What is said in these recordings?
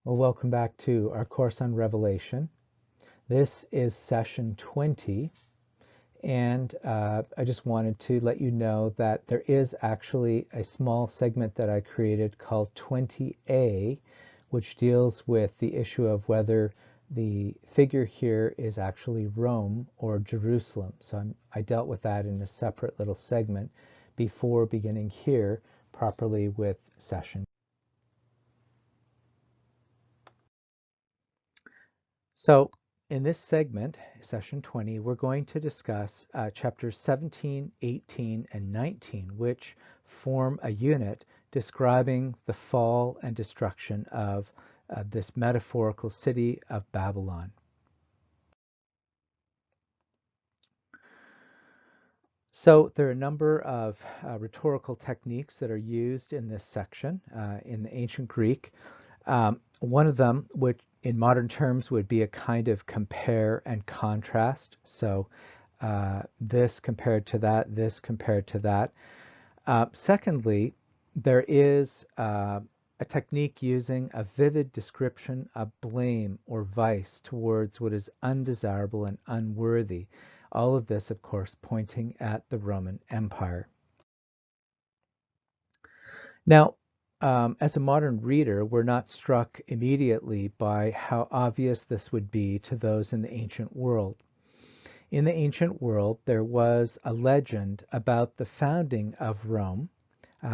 Well, welcome back to our course on Revelation. This is session 20, and I just wanted to let you know that there is actually a small segment that I created called 20A, which deals with the issue of whether the figure here is actually Rome or Jerusalem. So I dealt with that in a separate little segment before beginning here properly with session. So in this segment, session 20, we're going to discuss chapters 17, 18, and 19, which form a unit describing the fall and destruction of this metaphorical city of Babylon. So there are a number of rhetorical techniques that are used in this section in the ancient Greek. One of them, which in modern terms would be a kind of compare and contrast. So this compared to that, this compared to that. Secondly, there is a technique using a vivid description of blame or vice towards what is undesirable and unworthy. All of this, of course, pointing at the Roman Empire. Now, as a modern reader, we're not struck immediately by how obvious this would be to those in the ancient world. In the ancient world, there was a legend about the founding of Rome.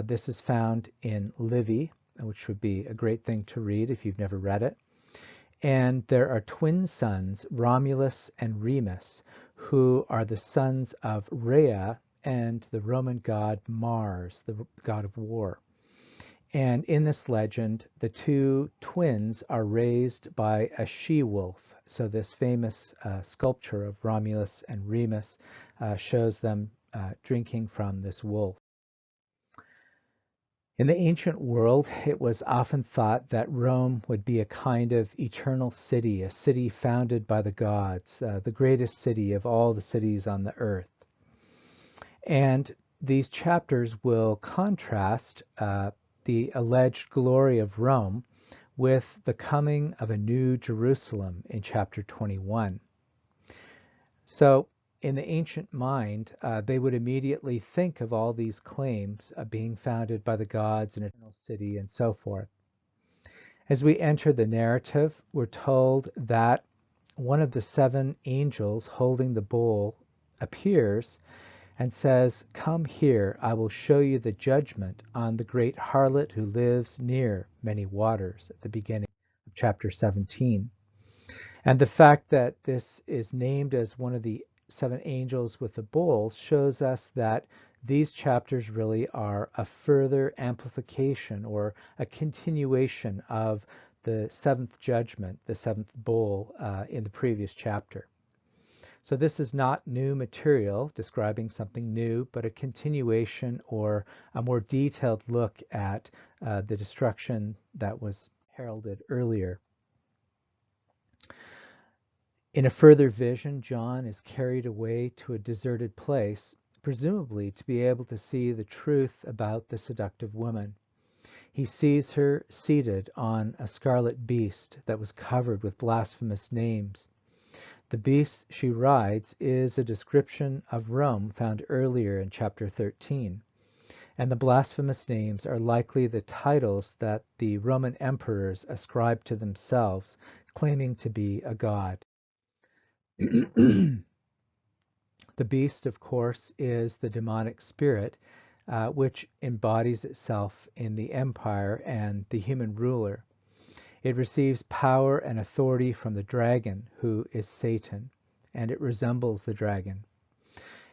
This is found in Livy, which would be a great thing to read if you've never read it. And there are twin sons, Romulus and Remus, who are the sons of Rhea and the Roman god Mars, the god of war. And in this legend, the two twins are raised by a she-wolf. So this famous sculpture of Romulus and Remus shows them drinking from this wolf. In the ancient world, it was often thought that Rome would be a kind of eternal city, a city founded by the gods, the greatest city of all the cities on the earth. And these chapters will contrast the alleged glory of Rome with the coming of a new Jerusalem in chapter 21. So in the ancient mind, they would immediately think of all these claims of being founded by the gods, an eternal city, and so forth. As we enter the narrative, we're told that one of the seven angels holding the bowl appears and says, "Come here, I will show you the judgment on the great harlot who lives near many waters," at the beginning of chapter 17. And the fact that this is named as one of the seven angels with the bowl shows us that these chapters really are a further amplification or a continuation of the seventh judgment, the seventh bowl in the previous chapter. So this is not new material describing something new, but a continuation or a more detailed look at the destruction that was heralded earlier. In a further vision, John is carried away to a deserted place, presumably to be able to see the truth about the seductive woman. He sees her seated on a scarlet beast that was covered with blasphemous names. The beast she rides is a description of Rome found earlier in chapter 13, and the blasphemous names are likely the titles that the Roman emperors ascribed to themselves, claiming to be a god. The beast, of course, is the demonic spirit, which embodies itself in the empire and the human ruler. It receives power and authority from the dragon, who is Satan, and it resembles the dragon.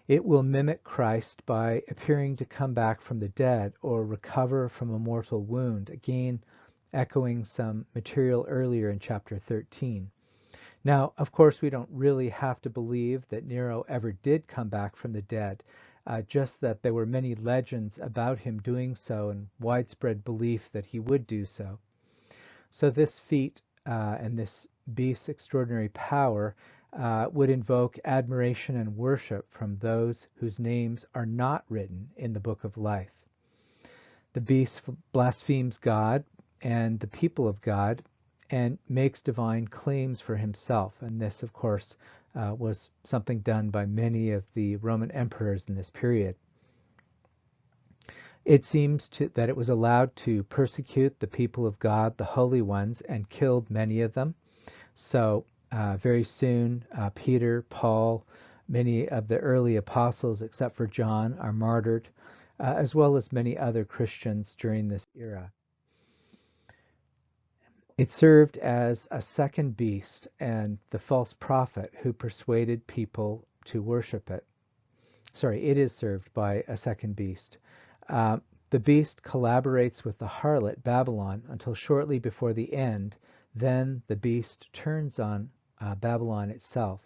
It will mimic Christ by appearing to come back from the dead or recover from a mortal wound, again echoing some material earlier in chapter 13. Now, of course, we don't really have to believe that Nero ever did come back from the dead, just that there were many legends about him doing so and widespread belief that he would do so. So this feat and this beast's extraordinary power would invoke admiration and worship from those whose names are not written in the book of life. The beast blasphemes God and the people of God, and makes divine claims for himself. And this, of course, was something done by many of the Roman emperors in this period. It seems that it was allowed to persecute the people of God, the holy ones, and killed many of them. So very soon, Peter, Paul, many of the early apostles, except for John, are martyred, as well as many other Christians during this era. It served as a second beast and the false prophet who persuaded people to worship it. Sorry, it is served by a second beast. The beast collaborates with the harlot Babylon until shortly before the end. Then the beast turns on Babylon itself.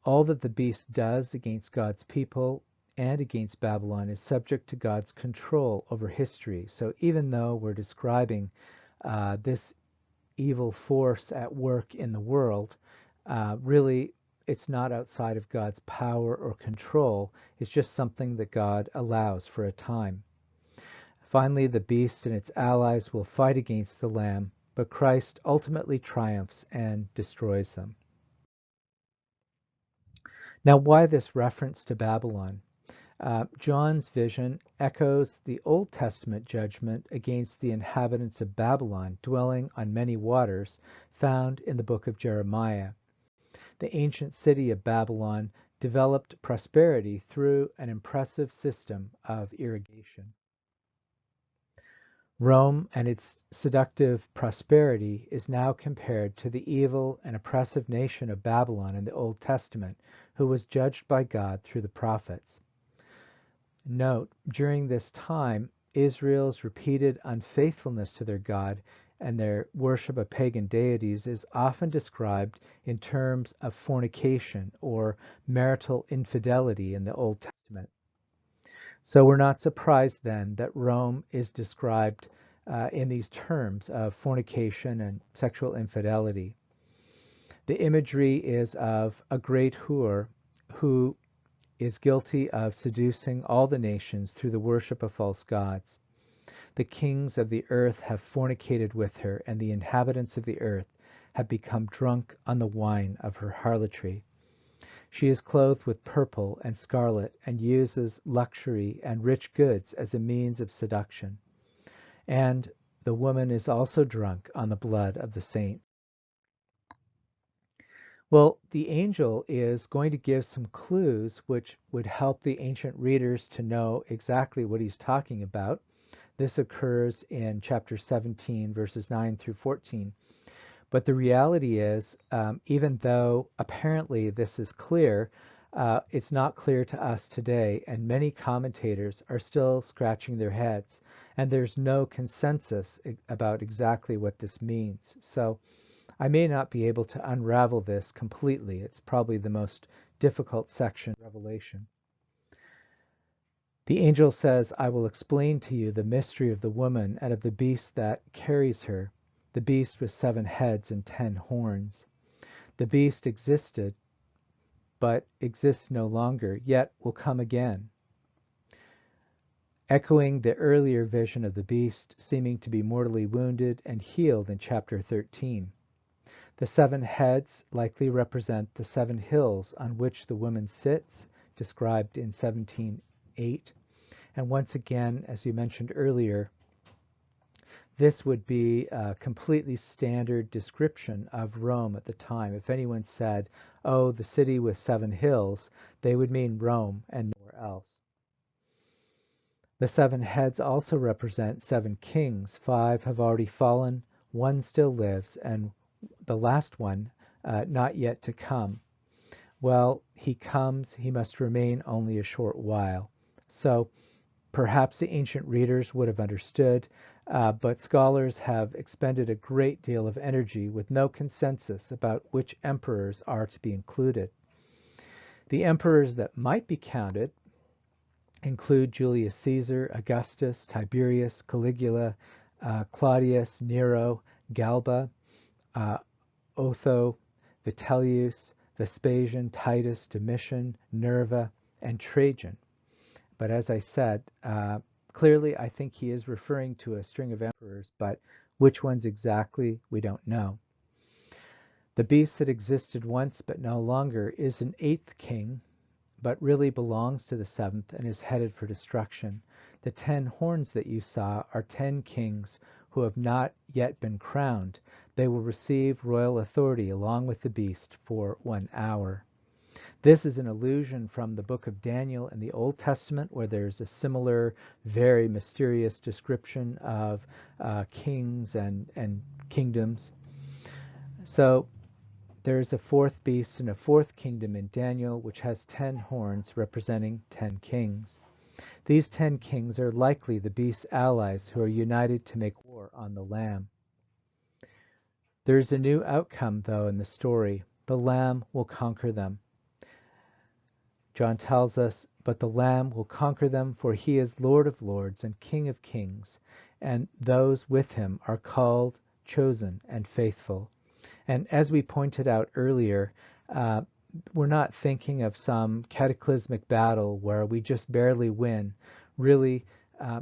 All that the beast does against God's people and against Babylon is subject to God's control over history. So even though we're describing this evil force at work in the world, really it's not outside of God's power or control. It's just something that God allows for a time. Finally, the beast and its allies will fight against the Lamb, but Christ ultimately triumphs and destroys them. Now, why this reference to Babylon? John's vision echoes the Old Testament judgment against the inhabitants of Babylon dwelling on many waters found in the book of Jeremiah. The ancient city of Babylon developed prosperity through an impressive system of irrigation. Rome and its seductive prosperity is now compared to the evil and oppressive nation of Babylon in the Old Testament, who was judged by God through the prophets. Note, during this time, Israel's repeated unfaithfulness to their God and their worship of pagan deities is often described in terms of fornication or marital infidelity in the Old Testament. So we're not surprised then that Rome is described in these terms of fornication and sexual infidelity. The imagery is of a great whore who is guilty of seducing all the nations through the worship of false gods. The kings of the earth have fornicated with her, and the inhabitants of the earth have become drunk on the wine of her harlotry. She is clothed with purple and scarlet and uses luxury and rich goods as a means of seduction. And the woman is also drunk on the blood of the saints. Well, the angel is going to give some clues which would help the ancient readers to know exactly what he's talking about. This occurs in chapter 17, verses 9 through 14. But the reality is, even though apparently this is clear, it's not clear to us today, and many commentators are still scratching their heads, and there's no consensus about exactly what this means. So I may not be able to unravel this completely. It's probably the most difficult section of Revelation. The angel says, I will explain to you the mystery of the woman and of the beast that carries her, the beast with 7 heads and 10 horns. The beast existed, but exists no longer, yet will come again. Echoing the earlier vision of the beast seeming to be mortally wounded and healed in chapter 13. The 7 heads likely represent the 7 hills on which the woman sits, described in 17:8. And once again, as you mentioned earlier, this would be a completely standard description of Rome at the time. If anyone said, oh, the city with 7 hills, they would mean Rome and nowhere else. The 7 heads also represent 7 kings. 5 have already fallen, 1 still lives, and the last one not yet to come. Well, he comes, he must remain only a short while. So perhaps the ancient readers would have understood, but scholars have expended a great deal of energy with no consensus about which emperors are to be included. The emperors that might be counted include Julius Caesar, Augustus, Tiberius, Caligula, Claudius, Nero, Galba, Otho, Vitellius, Vespasian, Titus, Domitian, Nerva, and Trajan. But as I said, clearly I think he is referring to a string of emperors, but Which ones exactly, we don't know. The beast that existed once but no longer is an eighth king, but really belongs to the seventh and is headed for destruction. The 10 horns that you saw are 10 kings who have not yet been crowned. They will receive royal authority along with the beast for 1 hour. This is an allusion from the book of Daniel in the Old Testament, where there's a similar, very mysterious description of kings and kingdoms. So there is a fourth beast and a fourth kingdom in Daniel, which has 10 horns representing 10 kings. These 10 kings are likely the beast's allies who are united to make war on the Lamb. There is a new outcome, though, in the story. The Lamb will conquer them. John tells us, "But the Lamb will conquer them, for he is Lord of lords and King of kings, and those with him are called, chosen, and faithful." And as we pointed out earlier, we're not thinking of some cataclysmic battle where we just barely win. Really,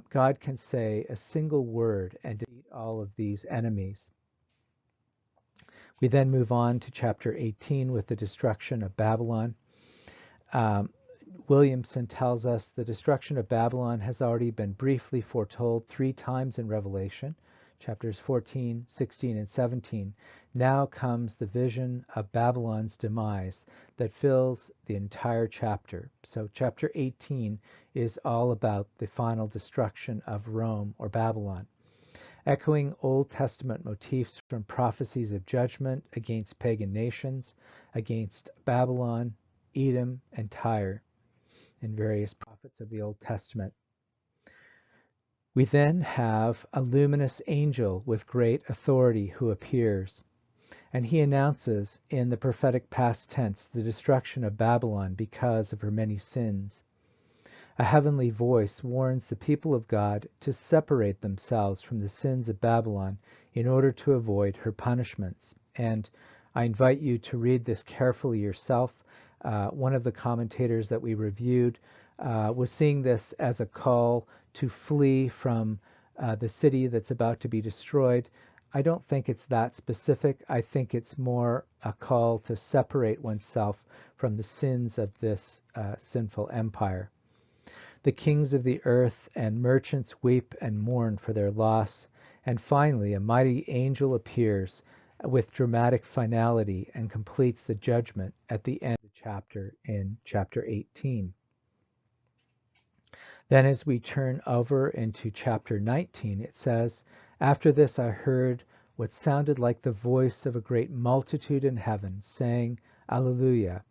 God can say a single word and defeat all of these enemies. We then move on to chapter 18 with the destruction of Babylon. Williamson tells us the destruction of Babylon has already been briefly foretold 3 times in Revelation, chapters 14, 16, and 17. Now comes the vision of Babylon's demise that fills the entire chapter. So chapter 18 is all about the final destruction of Rome or Babylon, echoing Old Testament motifs from prophecies of judgment against pagan nations, against Babylon, Edom, and Tyre, in various prophets of the Old Testament. We then have a luminous angel with great authority who appears, and he announces in the prophetic past tense the destruction of Babylon because of her many sins. A heavenly voice warns the people of God to separate themselves from the sins of Babylon in order to avoid her punishments. And I invite you to read this carefully yourself. One of the commentators that we reviewed was seeing this as a call to flee from the city that's about to be destroyed. I don't think it's that specific. I think it's more a call to separate oneself from the sins of this sinful empire. The kings of the earth and merchants weep and mourn for their loss. And finally, a mighty angel appears with dramatic finality and completes the judgment at the end of the chapter in chapter 18. Then as we turn over into chapter 19, it says, "After this I heard what sounded like the voice of a great multitude in heaven, saying, Alleluia."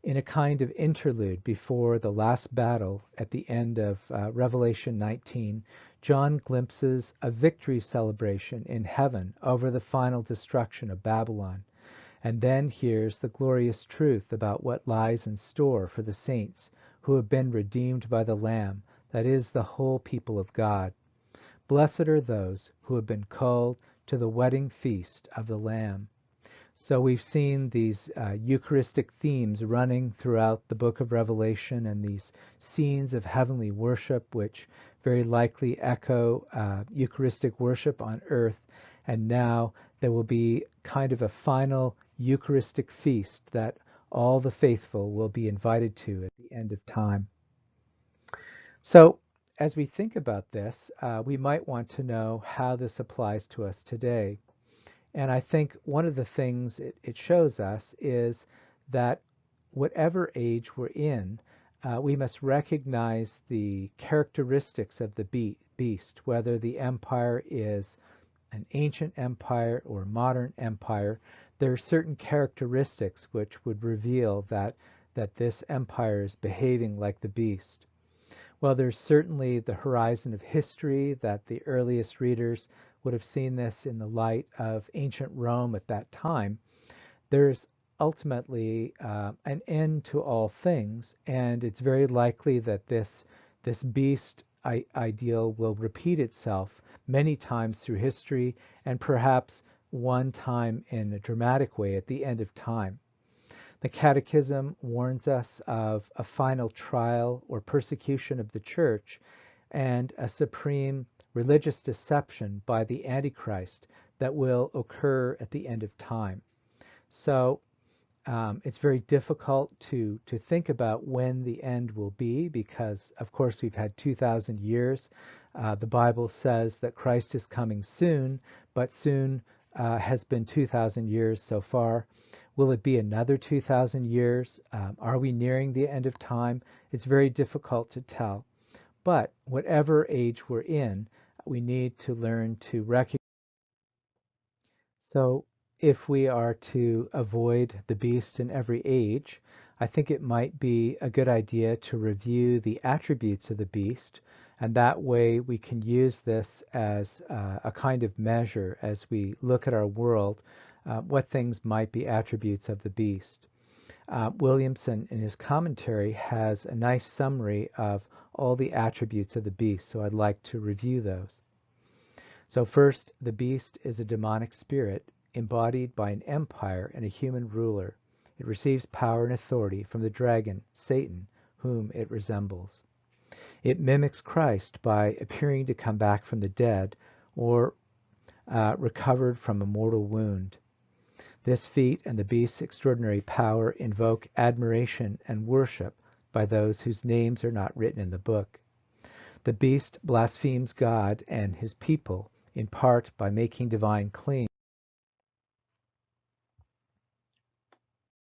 In a kind of interlude before the last battle at the end of Revelation 19, John glimpses a victory celebration in heaven over the final destruction of Babylon, and then hears the glorious truth about what lies in store for the saints who have been redeemed by the Lamb, that is, the whole people of God. Blessed are those who have been called to the wedding feast of the Lamb. So we've seen these Eucharistic themes running throughout the book of Revelation, and these scenes of heavenly worship, which very likely echo Eucharistic worship on earth. And now there will be kind of a final Eucharistic feast that all the faithful will be invited to at the end of time. So as we think about this, we might want to know how this applies to us today. And I think one of the things it shows us is that whatever age we're in, we must recognize the characteristics of the beast, whether the empire is an ancient empire or modern empire. There are certain characteristics which would reveal that this empire is behaving like the beast. Well, there's certainly the horizon of history that the earliest readers would have seen this in the light of ancient Rome at that time. There's ultimately an end to all things, and it's very likely that this beast ideal will repeat itself many times through history, and perhaps one time in a dramatic way at the end of time. The Catechism warns us of a final trial or persecution of the Church and a supreme religious deception by the Antichrist that will occur at the end of time. So it's very difficult to think about when the end will be because, of course, we've had 2,000 years. The Bible says that Christ is coming soon, but soon has been 2,000 years so far. Will it be another 2,000 years? Are we nearing the end of time? It's very difficult to tell. But whatever age we're in, we need to learn to recognize. So, if we are to avoid the beast in every age, I think it might be a good idea to review the attributes of the beast, and that way we can use this as a kind of measure as we look at our world, what things might be attributes of the beast. Williamson, in his commentary, has a nice summary of all the attributes of the beast, so I'd like to review those. So first, the beast is a demonic spirit embodied by an empire and a human ruler. It receives power and authority from the dragon, Satan, whom it resembles. It mimics Christ by appearing to come back from the dead or recovered from a mortal wound. This feat and the beast's extraordinary power invoke admiration and worship by those whose names are not written in the book. The beast blasphemes God and his people, in part by making divine claims